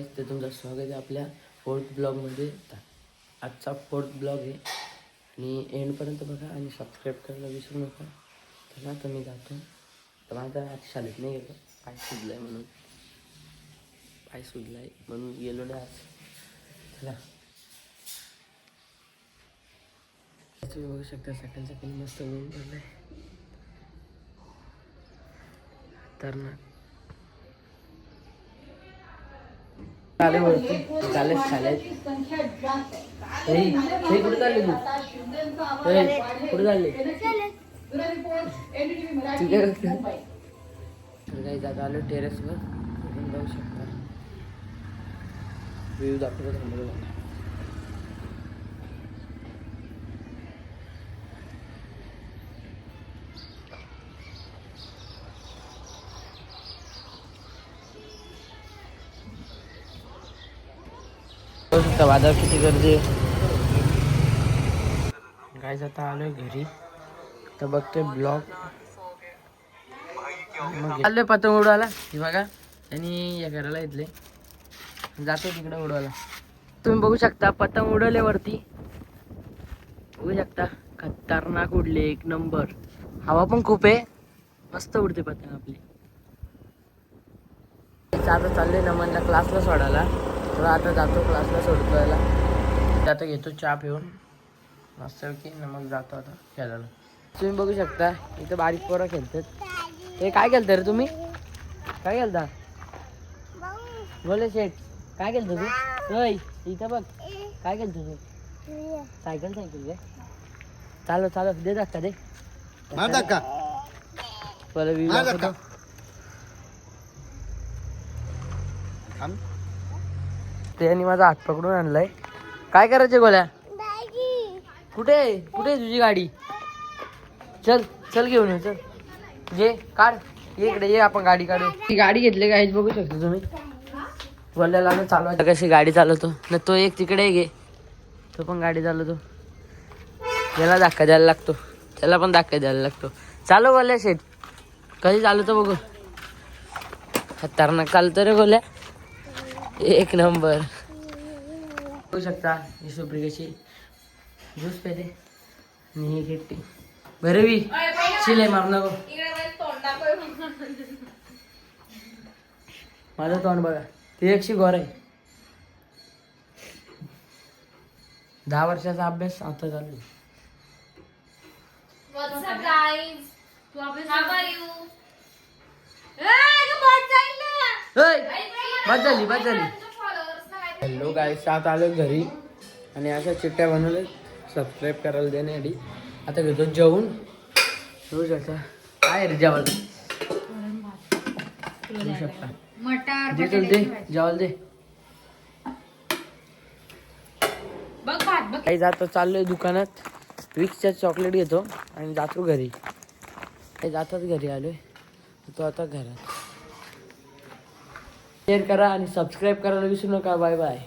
नमस्ते, तुमचं स्वागत आहे आपल्या 4th ब्लॉगमध्ये. आजचा 4th ब्लॉग आहे आणि एंडपर्यंत बघा आणि सबस्क्राईब करायला विसरू नका. चला आता मी जातो. तर माझा आज शाळेत नाही गेलो, पाय सुजला आहे म्हणून गेलो नाही आज. चला तुम्ही बघू शकता सकाळी सकाळी मस्त ऊन पडलं आहे. तर ना चालेल वरती चालेल शाळेत. कुठे चालले तू? कुठे चालले? तर काही जागा आलो टेरेसवर, आपण जाऊ शकता. व्ह्यू दाखवतो थांबलो. वादळ किती गर्दी आहे. काय जाता आलोय घरी, तर बघतोय ब्लॉग. मग आलोय पतंग उडवायला. हे बघा आणि या घराला इथले जातो तिकडे उडवायला. तुम्ही बघू शकता पतंग उडवले वरती, बघू शकता. खतरनाक उडले, एक नंबर. हवा पण खूप आहे, मस्त उडते पतंग आपली. आता चाललोय नमनला क्लासला सोडायला. तर आता जातो क्लासला सोडवायला. आता घेतो चहा पिऊन मस्त की, मग जातो आता खेळायला. तुम्ही बघू शकता इथं बारीक पोरं खेळतात. हे काय खेळता रे तुम्ही? काय खेळता? बोले शेठ काय खेळतो तू? होय इथं बघ काय खेळतो तू? सायकल काय? चालव दे धक्का दे. त्याने माझा हात पकडून आणलाय. काय करायचे गोल्या? कुठे तुझी गाडी? चल घेऊन ये. चल ये काढ, इकडे ये, आपण गाडी काढू. ती गाडी घेतली काहीच बघू शकता तुम्ही. गोल्याला चालवायचं कशी गाडी चालवतो ना. तो एक तिकडे गे, तो पण गाडी चालवतो. याला धक्का द्यायला लागतो, त्याला पण धक्का द्यायला लागतो. चालव गोल्या शेट, कधी चालवतो बघू. खतरनाक चालतो रे गोल्या, एक नंबर. बघू शकता ही सुप्री कशी ज्यूस पेते आणि ही घेते भरवी शिले मार नको. माझं तोंड बघा, ते एकशी गोर आहे. 10 वर्षाचा अभ्यास आता चालू. बस झाली. हॅलो गाईस, आता आलो घरी आणि अशा चिट्ट्या बनवल्या सबस्क्राईब करायला देण्यासाठी. आता घेतो जेवून. होऊ शकता काय रे जेवायला होऊ शकता दे जेवायला दे. काही जातो, चाललोय दुकानात विक्सच्या चॉकलेट घेतो आणि जातो घरी. काही जातात घरी आलोय तो आता घरात. शेअर करा आणि सबस्क्राईब करायला विसरू नका. Bye bye.